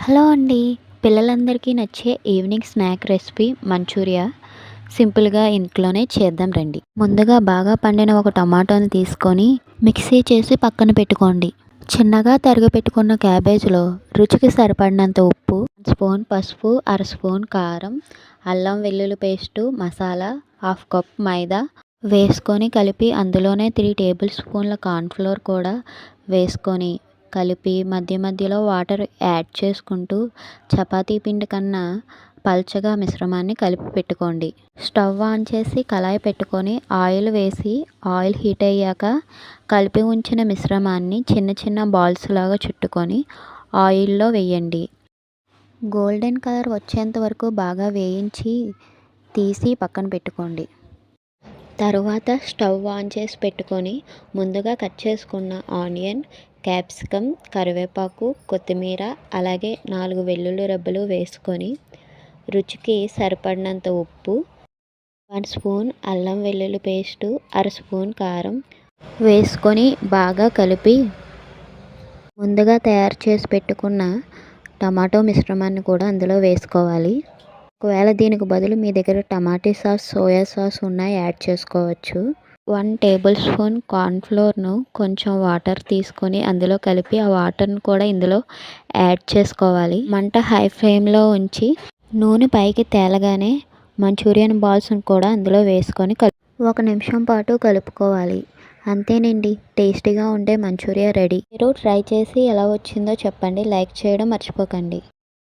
Hello అండి. పిల్లలందరికీ నచ్చే ఈవినింగ్ స్నాక్ రెసిపీ మంచూరియా సింపుల్గా ఇంట్లోనే చేద్దాం రండి. ముందుగా బాగా పండిన ఒక టమాటోని తీసుకొని మిక్సీ చేసి పక్కన పెట్టుకోండి. చిన్నగా తరిగి పెట్టుకున్న క్యాబేజ్లో రుచికి సరిపడినంత ఉప్పు, స్పూన్ పసుపు, అర స్పూన్ కారం, అల్లం వెల్లుల్లి పేస్టు, మసాలా, హాఫ్ కప్ మైదా వేసుకొని కలిపి అందులోనే 3 టేబుల్ స్పూన్ల కార్న్ఫ్లోర్ కూడా వేసుకొని కలిపి మధ్య మధ్యలో వాటర్ యాడ్ చేసుకుంటూ చపాతీ పిండి కన్నా పల్చగా మిశ్రమాన్ని కలిపి పెట్టుకోండి. స్టవ్ ఆన్ చేసి కళాయి పెట్టుకొని ఆయిల్ వేసి ఆయిల్ హీట్ అయ్యాక కలిపి ఉంచిన మిశ్రమాన్ని చిన్న చిన్న బాల్స్ లాగా చుట్టుకొని ఆయిల్లో వేయండి. గోల్డెన్ కలర్ వచ్చేంత వరకు బాగా వేయించి తీసి పక్కన పెట్టుకోండి. తరువాత స్టవ్ ఆన్ చేసి పెట్టుకొని ముందుగా కట్ చేసుకున్న ఆనియన్, క్యాప్సికమ్, కరివేపాకు, కొత్తిమీర అలాగే 4 వెల్లుల్లి రెబ్బలు వేసుకొని రుచికి సరిపడినంత ఉప్పు, 1 స్పూన్ అల్లం వెల్లుల్లి పేస్టు, అర స్పూన్ కారం వేసుకొని బాగా కలిపి ముందుగా తయారు చేసి పెట్టుకున్న టమాటో మిశ్రమాన్ని కూడా అందులో వేసుకోవాలి. ఒకవేళ దీనికి బదులు మీ దగ్గర టమాటా సాస్, సోయా సాస్ ఉన్నా యాడ్ చేసుకోవచ్చు. 1 టేబుల్ స్పూన్ కార్న్ఫ్లోర్ను కొంచెం వాటర్ తీసుకొని అందులో కలిపి ఆ వాటర్ను కూడా ఇందులో యాడ్ చేసుకోవాలి. మంట హై ఫ్లేమ్లో ఉంచి నూనె పైకి తేలగానే మంచూరియన్ బాల్స్ను కూడా అందులో వేసుకొని 1 నిమిషం పాటు కలుపుకోవాలి. అంతేనండి, టేస్టీగా ఉండే మంచూరియా రెడీ. మీరు ట్రై చేసి ఎలా వచ్చిందో చెప్పండి. లైక్ చేయడం మర్చిపోకండి.